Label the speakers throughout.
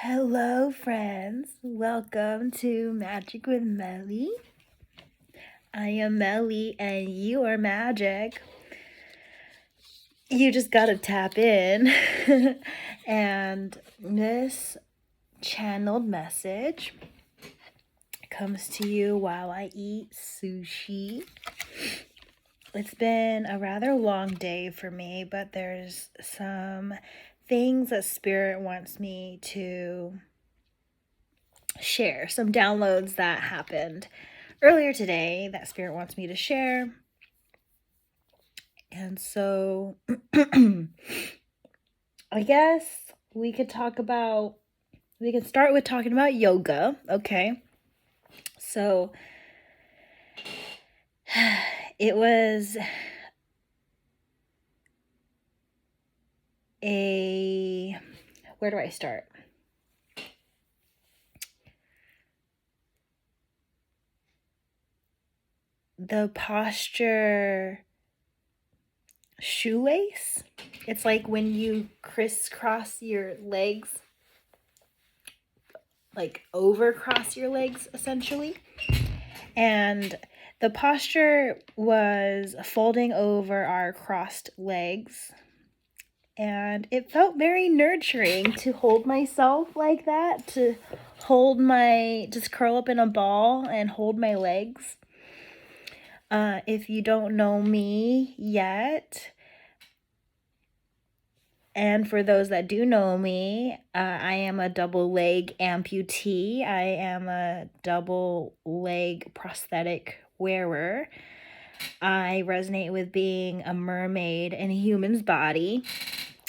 Speaker 1: Hello, friends. Welcome to Magic with Melly. I am Melly, and you are magic. You just gotta tap in. And this channeled message comes to you while I eat sushi. It's been a rather long day for me, but there's some things that Spirit wants me to share, some downloads that happened earlier today that Spirit wants me to share. And so I guess we could start with talking about yoga. Okay. So it was where do I start? The posture shoelace. It's like when you crisscross your legs, like overcross your legs essentially. And the posture was folding over our crossed legs. And it felt very nurturing to hold myself like that, to just curl up in a ball and hold my legs. If you don't know me yet, and for those that do know me, I am a double leg amputee. I am a double leg prosthetic wearer. I resonate with being a mermaid in a human's body.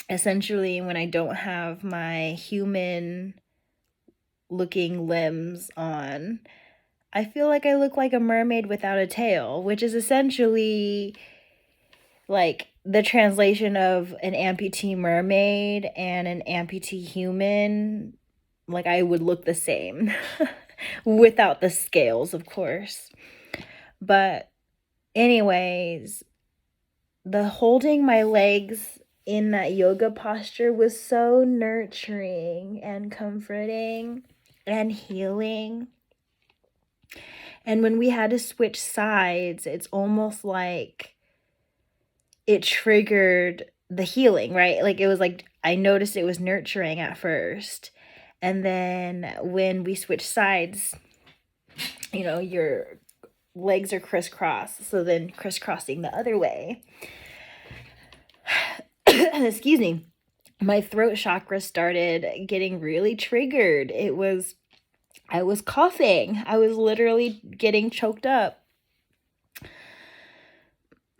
Speaker 1: Essentially, when I don't have my human looking limbs on, I feel like I look like a mermaid without a tail, which is essentially like the translation of an amputee mermaid and an amputee human. Like, I would look the same without the scales, of course. But anyways, the holding my legs in that yoga posture was so nurturing and comforting and healing. And when we had to switch sides, it's almost like it triggered the healing, right? Like, it was like I noticed it was nurturing at first. And then when we switched sides, your legs are crisscrossed. So then crisscrossing the other way. Excuse me. My throat chakra started getting really triggered. I was coughing. I was literally getting choked up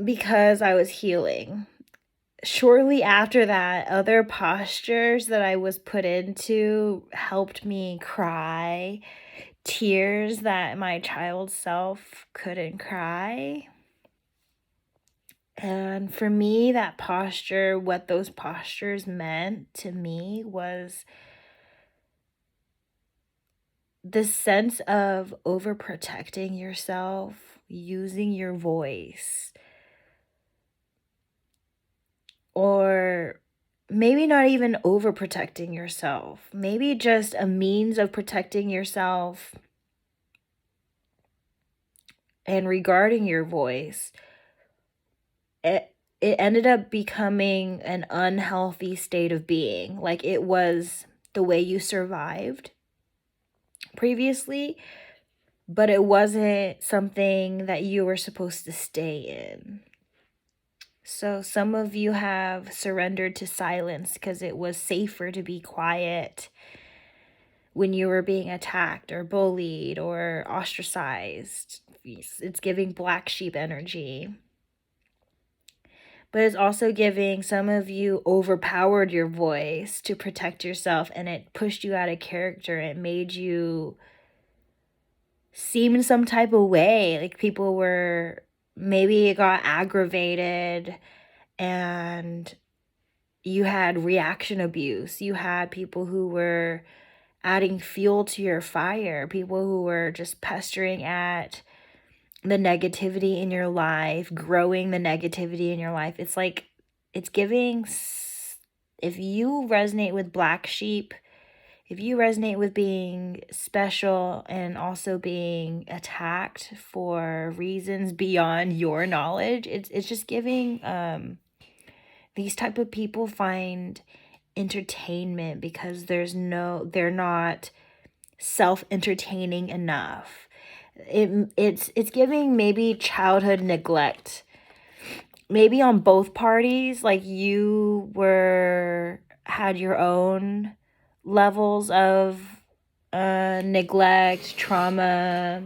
Speaker 1: because I was healing. Shortly after that, other postures that I was put into helped me cry tears that my child self couldn't cry. And for me, that posture, what those postures meant to me was the sense of overprotecting yourself, using your voice, or maybe not even overprotecting yourself, maybe just a means of protecting yourself. And regarding your voice, it ended up becoming an unhealthy state of being. Like, it was the way you survived previously, but it wasn't something that you were supposed to stay in. So some of you have surrendered to silence because it was safer to be quiet when you were being attacked or bullied or ostracized. It's giving black sheep energy. But it's also giving some of you overpowered your voice to protect yourself, and it pushed you out of character. It made you seem in some type of way. Like, people were, maybe it got aggravated and you had reaction abuse. You had people who were adding fuel to your fire, people who were just pestering at the negativity in your life, growing the negativity in your life. It's like, it's giving, if you resonate with black sheep if you resonate with being special and also being attacked for reasons beyond your knowledge, it's just giving these type of people find entertainment because they're not self-entertaining enough. It's giving maybe childhood neglect, maybe on both parties. Like you had your own levels of neglect, trauma,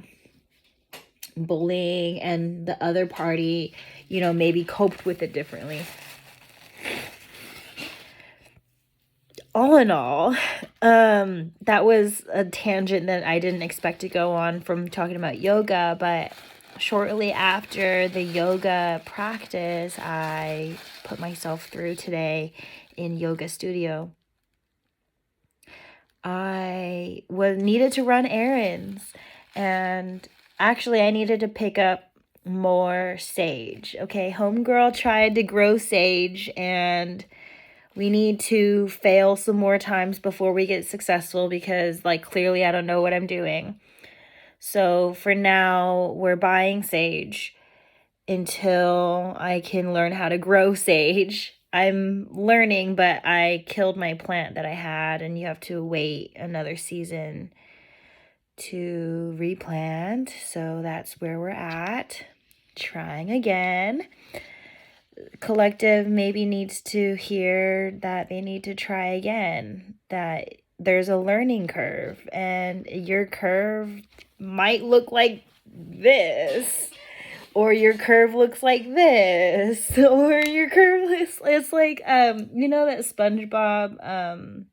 Speaker 1: bullying, and the other party, maybe coped with it differently. All in all, that was a tangent that I didn't expect to go on from talking about yoga, but shortly after the yoga practice I put myself through today in yoga studio, I needed to run errands, and actually I needed to pick up more sage. Okay, homegirl tried to grow sage, and we need to fail some more times before we get successful because, clearly I don't know what I'm doing. So for now, we're buying sage until I can learn how to grow sage. I'm learning, but I killed my plant that I had, and you have to wait another season to replant. So that's where we're at. Trying again. Collective maybe needs to hear that they need to try again, that there's a learning curve, and your curve might look like this, or your curve looks like this, or your curve it's like that SpongeBob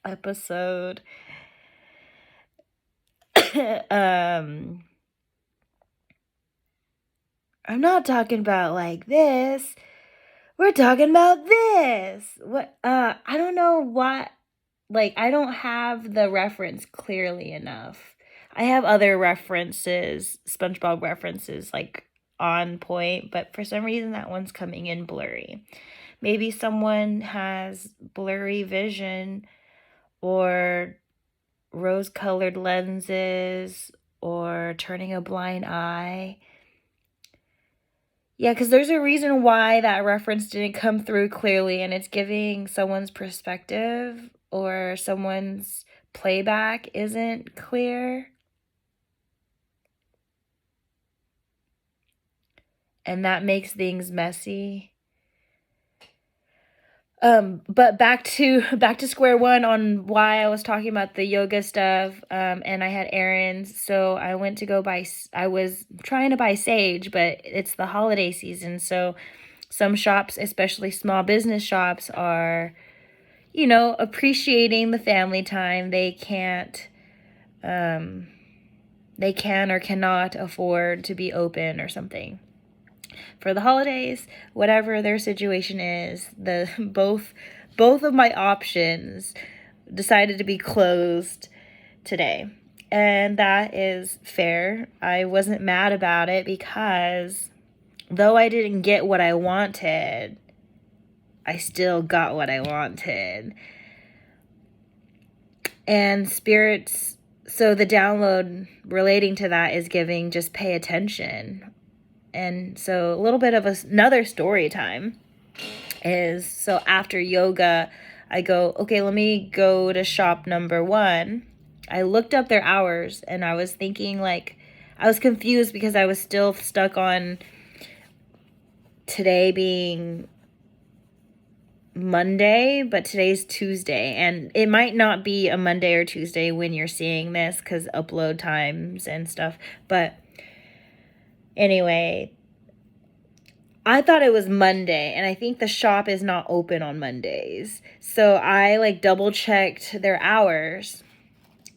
Speaker 1: episode I'm not talking about like this. We're talking about this. What? I don't know what. I don't have the reference clearly enough. I have other references, SpongeBob references, on point, but for some reason that one's coming in blurry. Maybe someone has blurry vision or rose-colored lenses or turning a blind eye. Yeah, because there's a reason why that reference didn't come through clearly, and it's giving someone's perspective or someone's playback isn't clear. And that makes things messy. But back to square one on why I was talking about the yoga stuff, and I had errands, so I went to I was trying to buy sage, but it's the holiday season, so some shops, especially small business shops, are, appreciating the family time. They can or cannot afford to be open or something for the holidays, whatever their situation is. Both of my options decided to be closed today, and that is fair. I wasn't mad about it because though I didn't get what I wanted, I still got what I wanted. And spirits, so the download relating to that is giving just pay attention. And so a little bit of another story time is, so after yoga, I go, okay, let me go to shop number 1. I looked up their hours, and I was thinking, I was confused because I was still stuck on today being Monday, but today's Tuesday, and it might not be a Monday or Tuesday when you're seeing this because upload times and stuff, but anyway, I thought it was Monday, and I think the shop is not open on Mondays. So I double checked their hours,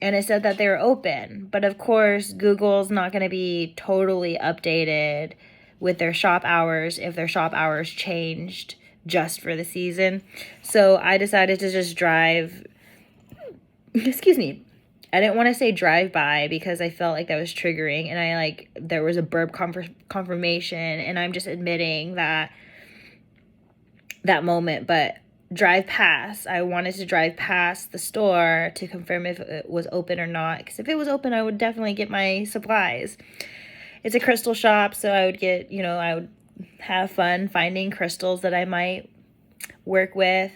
Speaker 1: and it said that they were open. But of course, Google's not going to be totally updated with their shop hours if their shop hours changed just for the season. So I decided to just drive. Excuse me. I didn't want to say drive by because I felt like that was triggering, and there was a burp confirmation, and I'm just admitting that moment, but drive past. I wanted to drive past the store to confirm if it was open or not. Because if it was open, I would definitely get my supplies. It's a crystal shop, so I would get, I would have fun finding crystals that I might work with,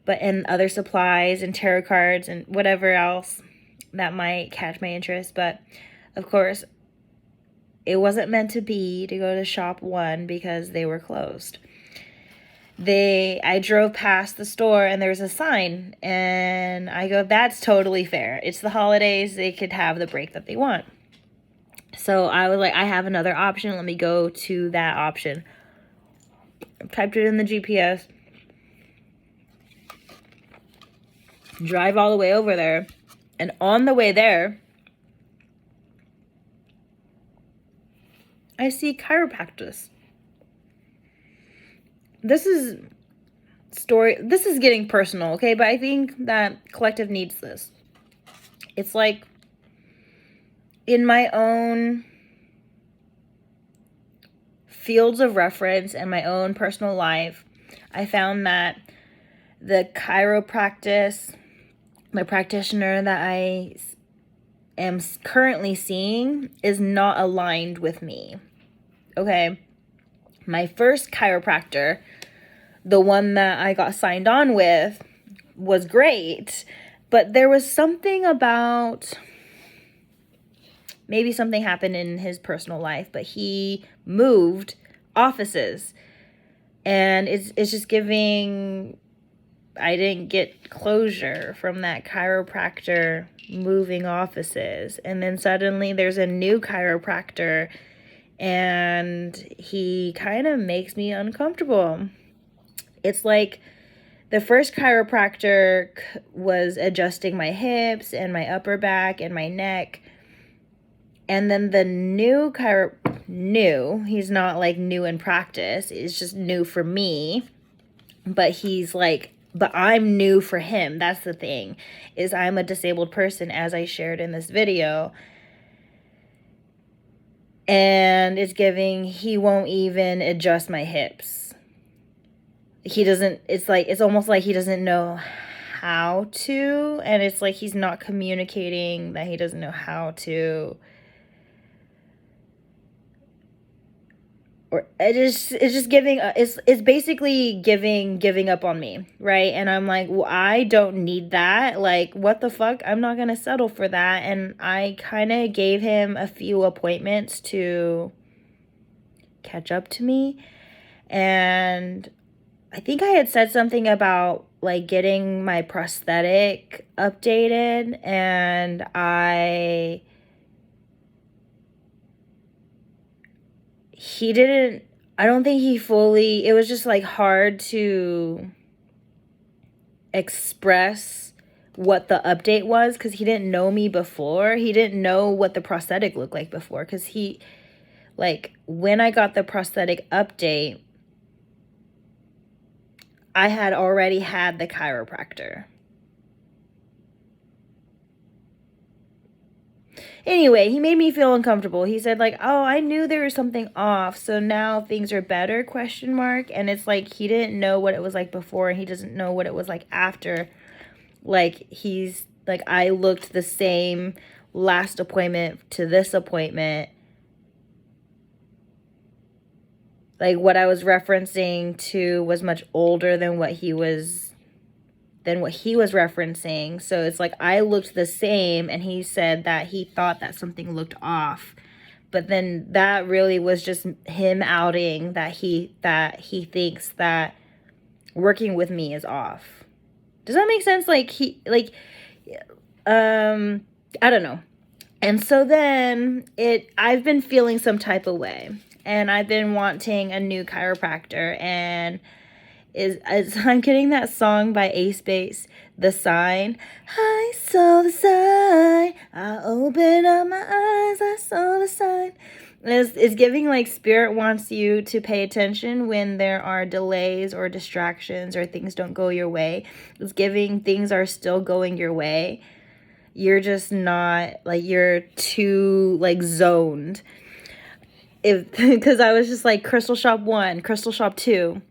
Speaker 1: and other supplies and tarot cards and whatever else that might catch my interest. But of course, it wasn't meant to be to go to shop 1 because they were closed. I drove past the store and there was a sign, and I go, that's totally fair. It's the holidays. They could have the break that they want. So I was like, I have another option. Let me go to that option. Typed it in the GPS. Drive all the way over there. And on the way there, I see chiropractors. This is getting personal, okay? But I think that collective needs this. It's like, in my own fields of reference and my own personal life, I found that the practitioner that I am currently seeing is not aligned with me. Okay? My first chiropractor, the one that I got signed on with, was great, but there was something about, maybe something happened in his personal life, but he moved offices, and it's just giving, I didn't get closure from that chiropractor moving offices. And then suddenly there's a new chiropractor, and he kind of makes me uncomfortable. It's like the first chiropractor was adjusting my hips and my upper back and my neck. And then the new he's not like new in practice. It's just new for me. But he's like, but I'm new for him. That's the thing, is I'm a disabled person, as I shared in this video. And it's giving, he won't even adjust my hips. He doesn't, it's almost like he doesn't know how to. And it's like he's not communicating that he doesn't know how to. Or it's just giving, it's basically giving up on me, right? And I'm like, well, I don't need that. Like, what the fuck? I'm not gonna settle for that. And I kind of gave him a few appointments to catch up to me. And I think I had said something about like getting my prosthetic updated, and I don't think he fully, it was just like hard to express what the update was, because he didn't know me before. He didn't know what the prosthetic looked like before, because when I got the prosthetic update, I had already had the chiropractor. Anyway, he made me feel uncomfortable. He said like, oh, I knew there was something off, so now things are better, ? And it's like he didn't know what it was like before, and he doesn't know what it was like after. Like, he's like, I looked the same last appointment to this appointment. Like, what I was referencing to was much older than what he was referencing. So it's like I looked the same, and he said that he thought that something looked off. But then that really was just him outing that he thinks that working with me is off. Does that make sense? I don't know. And so then I've been feeling some type of way, and I've been wanting a new chiropractor, and I'm getting that song by Ace Base, The Sign. I saw the sign. I opened up my eyes. I saw the sign. It's giving like spirit wants you to pay attention when there are delays or distractions or things don't go your way. It's giving things are still going your way. You're just not, like, you're too like zoned. Because I was just like, Crystal Shop 1, Crystal Shop 2.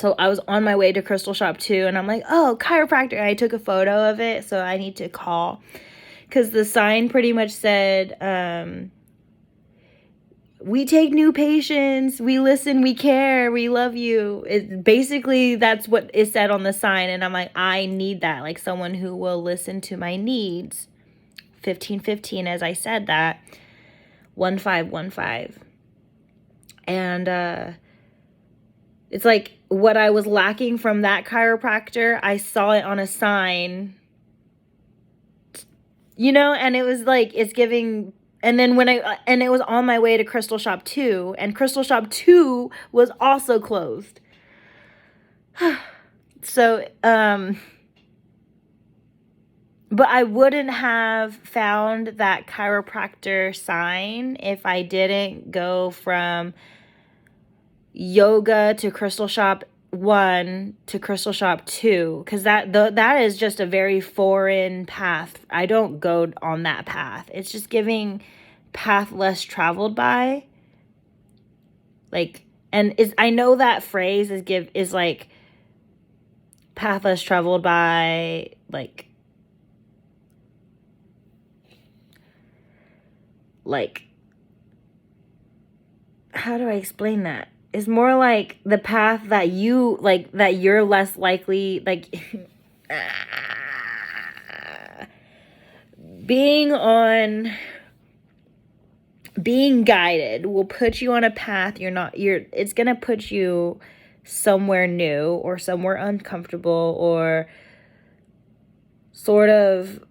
Speaker 1: So I was on my way to Crystal Shop 2, and I'm like, oh, chiropractor. I took a photo of it, so I need to call. Because the sign pretty much said, we take new patients, we listen, we care, we love you. Basically, that's what is said on the sign. And I'm like, I need that. Like someone who will listen to my needs. 1515, as I said that. 1515. And it's like what I was lacking from that chiropractor, I saw it on a sign, you know, and it was like, it's giving. And then and it was on my way to Crystal Shop 2, and Crystal Shop 2 was also closed. So, but I wouldn't have found that chiropractor sign if I didn't go from yoga to Crystal Shop 1 to Crystal Shop 2, because that is just a very foreign path. I don't go on that path. It's just giving path less traveled by. Like, and I know that phrase is like path less traveled by, like how do I explain that? It's more like the path that you're less likely, like being guided will put you on a path it's going to put you somewhere new or somewhere uncomfortable, or sort of.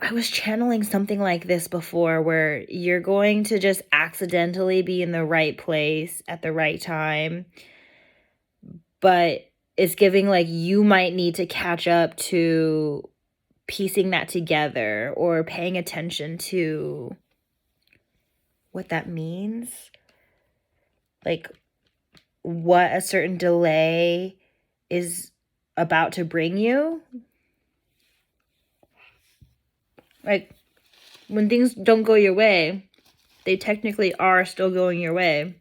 Speaker 1: I was channeling something like this before, where you're going to just accidentally be in the right place at the right time, but it's giving like you might need to catch up to piecing that together or paying attention to what that means, like what a certain delay is about to bring you. Like, when things don't go your way, they technically are still going your way.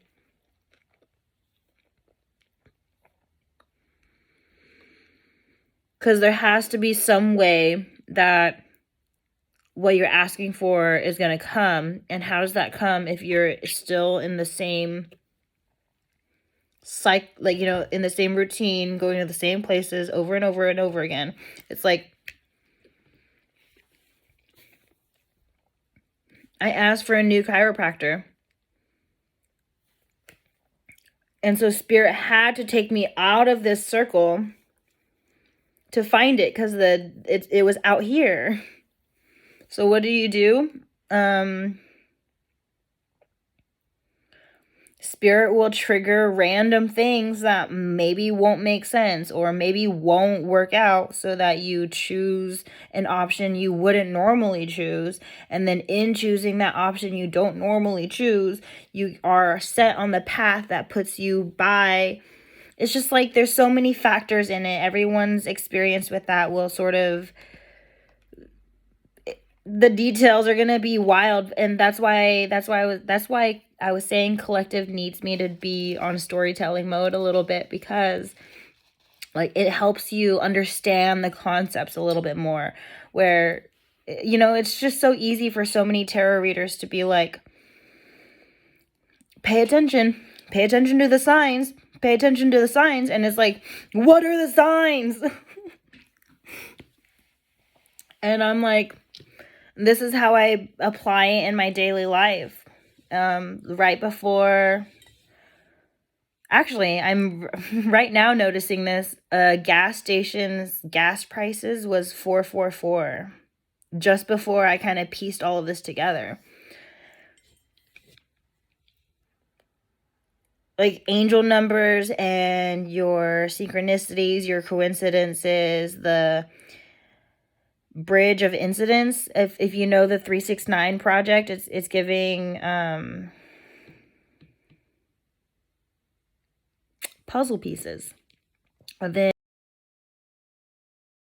Speaker 1: Because there has to be some way that what you're asking for is going to come. And how does that come if you're still in the same in the same routine, going to the same places over and over and over again? It's like, I asked for a new chiropractor. And so Spirit had to take me out of this circle to find it, because it was out here. So what do? Spirit will trigger random things that maybe won't make sense or maybe won't work out, so that you choose an option you wouldn't normally choose. And then in choosing that option you don't normally choose, you are set on the path that puts you by. It's just like there's so many factors in it. Everyone's experience with that will sort of, the details are going to be wild. And that's why I was saying collective needs me to be on storytelling mode a little bit, because like it helps you understand the concepts a little bit more, where, you know, it's just so easy for so many tarot readers to be like, pay attention to the signs, pay attention to the signs. And it's like, what are the signs? And I'm like, this is how I apply it in my daily life. Right before, actually, I'm right now noticing this. Gas stations, gas prices was 444. Just before I kind of pieced all of this together. Like angel numbers and your synchronicities, your coincidences, the bridge of incidents. If you know the 369 project, it's giving puzzle pieces. And then